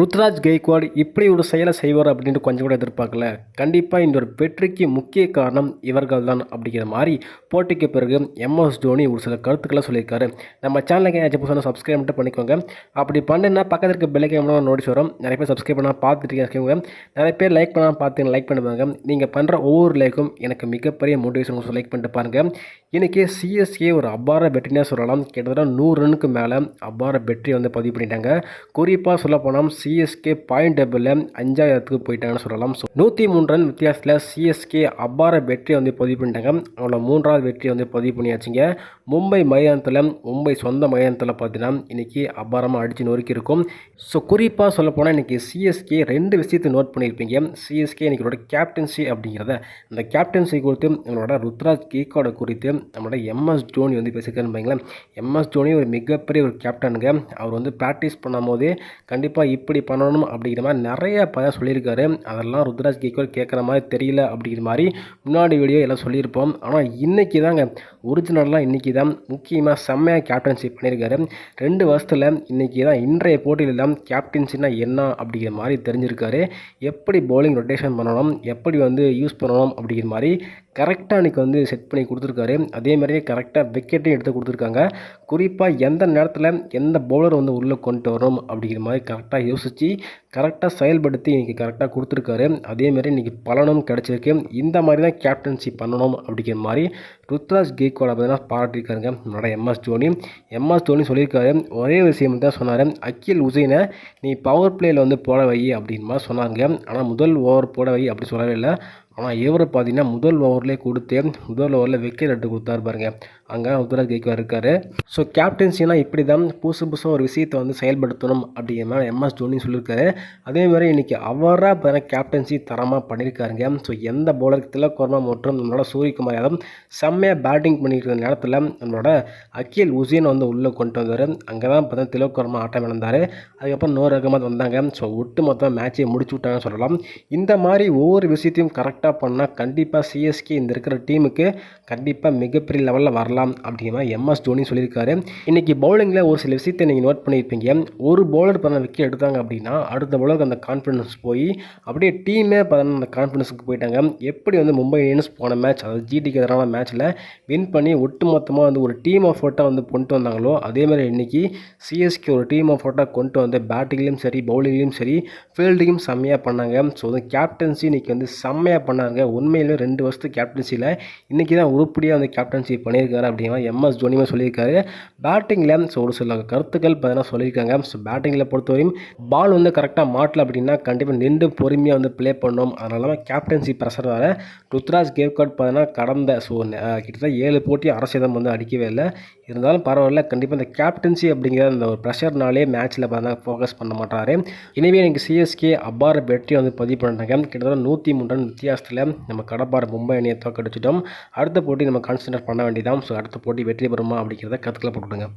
ருத்ராஜ் கெய்க்வாட் இப்படி ஒரு செயலை செய்வார் அப்படின்ட்டு கொஞ்சம் கூட எதிர்பார்க்கல. கண்டிப்பாக இந்த ஒரு வெற்றிக்கு முக்கிய காரணம் இவர்கள் தான் அப்படிங்கிற மாதிரி போட்டிக்கு பிறகு MS தோனி ஒரு சில கருத்துக்களை சொல்லியிருக்காரு. நம்ம சேனலுக்கு ஏதாச்சும் புதுசாக சப்ஸ்கிரைப் மட்டும் பண்ணிக்கோங்க. அப்படி பண்ணுன்னா பக்கத்தில் இருக்க பெல் ஐகான் நோட்டீஸ் வரும். நிறைய பேர் சப்ஸ்கிரைப் பண்ணால் பார்த்துட்டு இருக்கீங்க. நிறைய பேர் லைக் பண்ணால் பார்த்து லைக் பண்ணுவாங்க. நீங்கள் பண்ணுற ஒவ்வொரு லைக்கும் எனக்கு மிகப்பெரிய மோட்டிவேஷன். லைக் பண்ணிட்டு பாருங்கள். இன்றைக்கி CSK ஒரு அபார வெற்றினே சொல்லலாம். கிட்டத்தட்ட 100 ரன்னுக்கு மேலே அபார வெற்றி பதிவு பண்ணிட்டாங்க. குறிப்பாக சொல்லப்போனால் CSK பாயிண்ட் டேபிளில் 5ஆயிரத்துக்கு போயிட்டாங்கன்னு சொல்லலாம். 103 ரன் வித்தியாசத்தில் CSK அபார வெற்றி பதிவு பண்ணிட்டாங்க. அவங்களோட 3வது வெற்றி பதிவு பண்ணியாச்சுங்க. மும்பை மைதானத்தில் மும்பை சொந்த மைதானத்தில் பார்த்தீங்கன்னா இன்றைக்கி அபாரமாக அடித்து நொறுக்கி இருக்கும். ஸோ குறிப்பாக சொல்லப்போனால் இன்றைக்கி CSK 2 விஷயத்தை நோட் பண்ணியிருப்பீங்க. CSK இன்றைக்கி கேப்டன்சி அப்படிங்கிறத அந்த கேப்டன்சி குறித்து நம்மளோட ருத்ராஜ் கெய்க்வாட் குறித்து நம்மளோட MS தோனி பேசியிருக்காருன்னு வைங்களேன். MS தோனி ஒரு மிகப்பெரிய ஒரு கேப்டனுங்க. அவர் ப்ராக்டிஸ் பண்ணும் போதே கண்டிப்பாக இப்படி பண்ணணும் அப்படிங்கிற மாதிரி நிறைய சொல்லியிருக்காரு. அதெல்லாம் ருத்ராஜ் கெய்க்வாட் கேட்குற மாதிரி தெரியல அப்படிங்கிற மாதிரி முன்னாடி வீடியோ எல்லாம் சொல்லியிருப்போம். ஆனால் இன்றைக்கி தாங்க ஒரிஜினலாக இன்றைக்கி தான் முக்கியமாக செம்மையாக கேப்டன்ஷிப் பண்ணியிருக்காரு. 2 வருஷத்தில் இன்றைக்கி தான் இன்றைய போட்டியில் தான் கேப்டன்சினா என்ன அப்படிங்கிற மாதிரி தெரிஞ்சிருக்காரு. எப்படி பவுலிங் ரொட்டேஷன் பண்ணணும், எப்படி யூஸ் பண்ணணும் அப்படிங்கிற மாதிரி கரெக்டாக இன்றைக்கி செட் பண்ணி கொடுத்துருக்காரு. அதே மாதிரியே கரெக்டாக விக்கெட்டையும் எடுத்து கொடுத்துருக்காங்க. குறிப்பாக எந்த நேரத்தில் எந்த பவுலர் உள்ளே கொண்டு வரணும் அப்படிங்கிற மாதிரி கரெக்டாக யோசித்து கரெக்டாக செயல்படுத்தி இன்றைக்கி கரெக்டாக கொடுத்துருக்காரு. அதேமாதிரி இன்றைக்கி பலனும் கிடச்சிருக்கு. இந்த மாதிரி தான் கேப்டன்சி பண்ணணும் அப்படிங்கிற மாதிரி ருத்ராஜ் கெய்க்வாட் பார்த்தீங்கன்னா பாராட்டியிருக்காருங்க நம்மளோட MS தோனி சொல்லியிருக்காரு. ஒரே விஷயம் தான் சொன்னார், அகில் உசைனை நீ பவர் பிளேயில் போட வை அப்படின்னு மாதிரி சொன்னாங்க. ஆனால் முதல் ஓவர் போட வை அப்படி சொல்லவே இல்லை. ஆனால் இவரை பார்த்தீங்கன்னா முதல் ஓவர்லேயே கொடுத்து முதல் ஓவரில் விக்கெட் எடுத்து கொடுத்தாரு பாருங்க. அங்கே ருத்ராஜ் கெய்க்வாட் இருக்கார். ஸோ கேப்டன்சினா இப்படி தான் புதுசாக ஒரு விஷயத்தை செயல்படுத்தணும் அப்படிங்கிற மாதிரி MS தோனி சொல்லியிருக்காரு. அதேமாதிரி இன்றைக்கி அவராக பார்த்தீங்கன்னா கேப்டன்சி தரமாக பண்ணியிருக்காருங்க. ஸோ எந்த பவுலருக்கு திலக் வர்மா மற்றும் நம்மளோட சூரியகுமார் யாதவ் செம்மையாக பேட்டிங் பண்ணியிருக்கிற நேரத்தில் நம்மளோட அகில் உசேன் உள்ளே கொண்டு வந்தார். அங்கே தான் பார்த்தீங்கன்னா திலக் வர்மா ஆட்டம் இழந்தார். அதுக்கப்புறம் நூர் அகமது வந்தாங்க. ஸோ ஒட்டு மொத்தம் மேட்சை முடிச்சு விட்டாங்கன்னு சொல்லலாம். இந்த மாதிரி ஒவ்வொரு விஷயத்தையும் கரெக்டாக பண்ணால் கண்டிப்பாக CSK இந்த இருக்கிற டீமுக்கு கண்டிப்பாக மிகப்பெரிய லெவலில் வரலாம் அப்படிங்கிற மாதிரி MS தோனி சொல்லியிருக்காரு. இன்றைக்கி பவுலிங்கில் ஒரு சில விஷயத்தை நீங்கள் நோட் பண்ணியிருப்பீங்க. ஒரு பவுலர் பண்ண விக்கெட் எடுத்தாங்க அப்படின்னா அடுத்த பவுலருக்கு அந்த கான்ஃபிடன்ஸ் போய் அப்படியே டீமே அந்த கான்ஃபிடன்ஸுக்கு போயிட்டாங்க. எப்படி மும்பை இந்தியன்ஸ் போன மேட்ச், அதாவது GTக்கு எதிரான மேட்ச்சில் வின் பண்ணி ஒட்டுமொத்தமாக ஒரு டீம் ஆஃப் ஃபோர்ட்டாக கொண்டு வந்தாங்களோ அதேமாதிரி இன்றைக்கி CSK ஒரு டீம் ஆஃப் ஃபோர்ட்டாக கொண்டு வந்து பேட்டிங்லேயும் சரி பவுலிங்லேயும் சரி ஃபீல்டிங்கும் செம்மையாக பண்ணாங்க. ஸோ கேப்டன்சி இன்றைக்கி செம்மையாக பண்ணாங்க. உண்மையிலே 2 வருஷத்துக்கு கேப்டன்சியில் இன்றைக்கி தான் உருப்படியாக கேப்டன்சி பண்ணியிருக்காரு அப்படிங்கிற MS தோனியுமே சொல்லியிருக்காரு. பேட்டிங்கில் ஸோ ஒரு சில கருத்துக்கள் பார்த்தீங்கன்னா சொல்லியிருக்காங்க. ஸோ பேட்டிங்கில் பொறுத்தவரையும் பால் கரெக்டாக மாட்டல அப்படின்னா கண்டிப்பாக நின்று பொறுமையாக ப்ளே பண்ணணும். அதனால கேப்டன்சி ப்ரெஷர் வர ருத்ராஜ் கெய்க்வாட் பார்த்தீங்கன்னா கடந்த கிட்டத்தட்ட 7 போட்டி அரசியதம் அடிக்கவே இல்லை. இருந்தாலும் பரவாயில்ல, கண்டிப்பாக இந்த கேப்டன்சி அப்படிங்கிற அந்த ஒரு ப்ரெஷர்னாலே மேட்ச்சில் பார்த்தீங்கன்னா ஃபோக்கஸ் பண்ண மாட்டார். எனவே எனக்கு CSK அபார வெற்றி பதிவு பண்ணிட்டாங்க. கிட்டத்தட்ட 103 ரன் வித்தியாசத்தில் நம்ம கடப்பார மும்பை அணியை தோற்கடிச்சிட்டோம். அடுத்த போட்டி நம்ம கான்சன்ட்ரேட் பண்ண வேண்டியதான். ஸோ அடுத்த போட்டி வெற்றி பெறுமா அப்படிங்கிறத கருத்துக்களை போட்டுவிடுங்க.